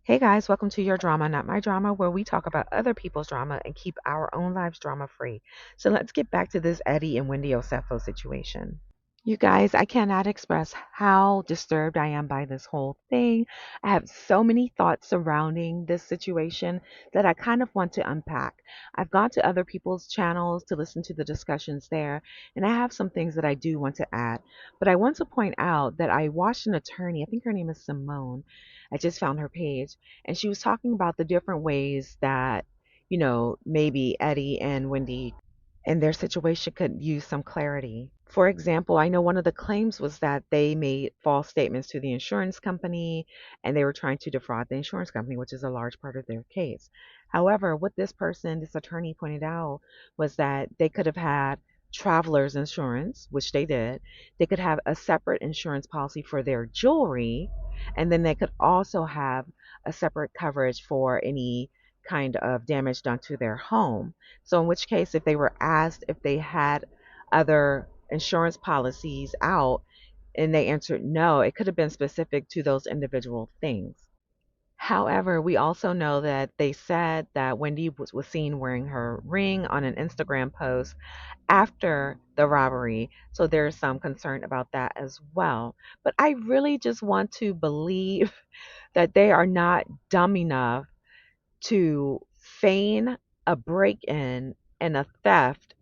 Hey guys, welcome to Your Drama, Not My Drama, where we talk about other people's drama and keep our own lives drama free. So let's get back to this Eddie and Wendy Osefo situation. You guys, I cannot express how disturbed I am by this whole thing. I have so many thoughts surrounding this situation that I kind of want to unpack. I've gone to other people's channels to listen to the discussions there, and I have some things that I do want to add. But I want to point out that I watched an attorney, I think her name is Simone. I just found her page, and she was talking about the different ways that, maybe Eddie and Wendy and their situation could use some clarity. For example, I know one of the claims was that they made false statements to the insurance company and they were trying to defraud the insurance company, which is a large part of their case. However, what this attorney pointed out was that they could have had traveler's insurance, which they did. They could have a separate insurance policy for their jewelry, and then they could also have a separate coverage for any kind of damage done to their home. So, in which case, if they were asked if they had other insurance policies out and they answered no, it could have been specific to those individual things. However, we also know that they said that Wendy was seen wearing her ring on an Instagram post after the robbery. So there's some concern about that as well. But I really just want to believe that they are not dumb enough to feign a break in and a theft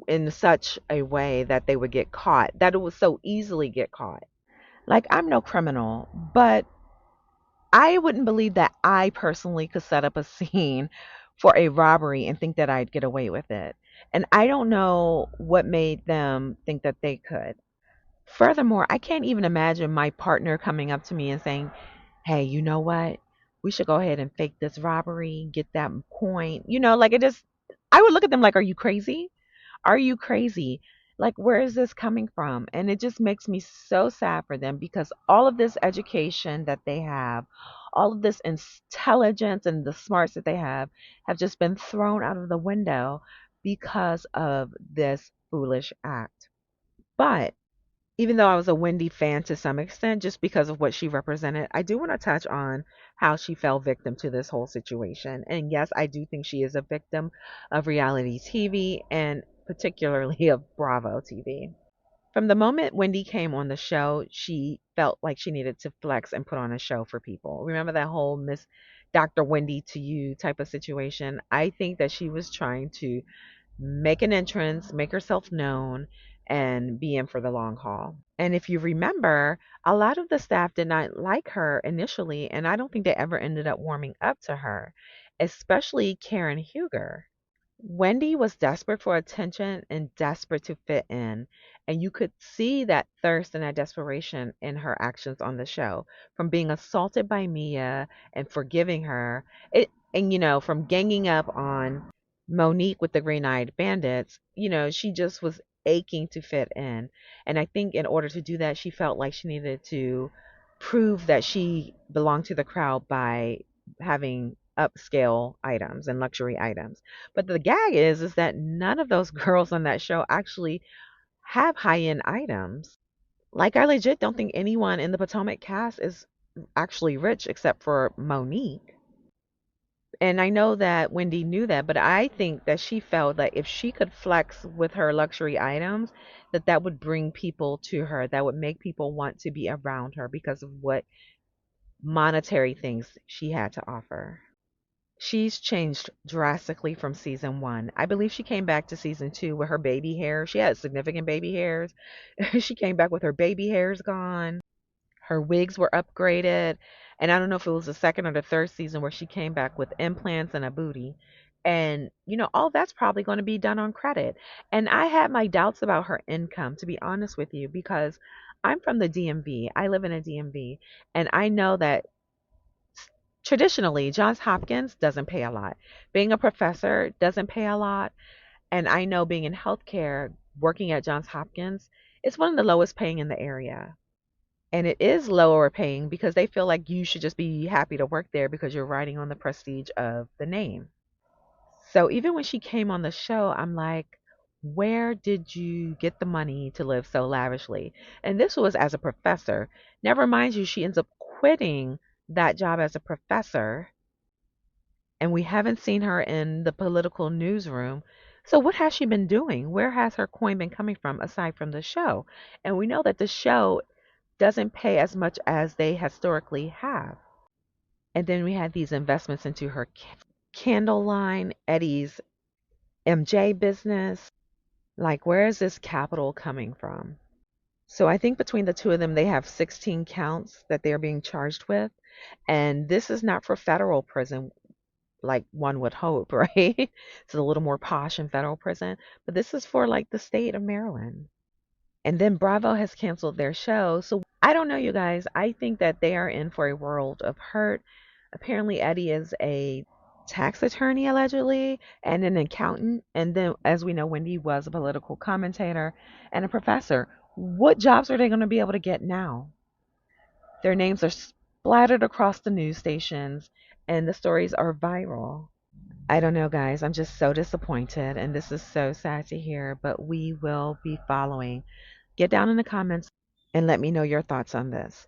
in such a way that they would get caught, that it would so easily get caught. Like, I'm no criminal, but I wouldn't believe that I personally could set up a scene for a robbery and think that I'd get away with it. And I don't know what made them think that they could. Furthermore, I can't even imagine my partner coming up to me and saying, "Hey, you know what? We should go ahead and fake this robbery, get that coin." Like it just, I would look at them like, "Are you crazy? Are you crazy? Like, where is this coming from?" And it just makes me so sad for them because all of this education that they have, all of this intelligence and the smarts that they have just been thrown out of the window because of this foolish act. But even though I was a Wendy fan to some extent, just because of what she represented, I do want to touch on how she fell victim to this whole situation. And yes, I do think she is a victim of reality TV and particularly of Bravo TV. From the moment Wendy came on the show, she felt like she needed to flex and put on a show for people. Remember that whole Miss Dr. Wendy to you type of situation? I think that she was trying to make an entrance, make herself known, and be in for the long haul. And if you remember, a lot of the staff did not like her initially, and I don't think they ever ended up warming up to her, especially Karen Huger. Wendy was desperate for attention and desperate to fit in, and you could see that thirst and that desperation in her actions on the show, from being assaulted by Mia and forgiving her, and from ganging up on Monique with the Green-Eyed Bandits. She just was aching to fit in, and I think in order to do that, she felt like she needed to prove that she belonged to the crowd by having upscale items and luxury items. But the gag is that none of those girls on that show actually have high-end items. Like, I legit don't think anyone in the Potomac cast is actually rich except for Monique. And I know that Wendy knew that, but I think that she felt that if she could flex with her luxury items, that would bring people to her, that would make people want to be around her because of what monetary things she had to offer. She's changed drastically from season one. I believe she came back to season two with her baby hair. She had significant baby hairs. She came back with her baby hairs gone. Her wigs were upgraded. And I don't know if it was the second or the third season where she came back with implants and a booty. And, all that's probably going to be done on credit. And I had my doubts about her income, to be honest with you, because I'm from the DMV. I live in a DMV. And I know that traditionally, Johns Hopkins doesn't pay a lot. Being a professor doesn't pay a lot. And I know being in healthcare, working at Johns Hopkins, it's one of the lowest paying in the area. And it is lower paying because they feel like you should just be happy to work there because you're riding on the prestige of the name. So even when she came on the show, I'm like, where did you get the money to live so lavishly? And this was as a professor. Never mind you, she ends up quitting that job as a professor, and we haven't seen her in the political newsroom. So what has she been doing? Where has her coin been coming from aside from the show? And we know that the show doesn't pay as much as they historically have. And then we had these investments into her candle line, Eddie's MJ business. Like, where is this capital coming from? So I think between the two of them, they have 16 counts that they're being charged with. And this is not for federal prison, like one would hope, right? It's a little more posh in federal prison. But this is for like the state of Maryland. And then Bravo has canceled their show. So I don't know, you guys. I think that they are in for a world of hurt. Apparently, Eddie is a tax attorney, allegedly, and an accountant. And then, as we know, Wendy was a political commentator and a professor. What jobs are they going to be able to get now? Their names are splattered across the news stations, and the stories are viral. I don't know, guys. I'm just so disappointed, and this is so sad to hear, but we will be following. Get down in the comments and let me know your thoughts on this.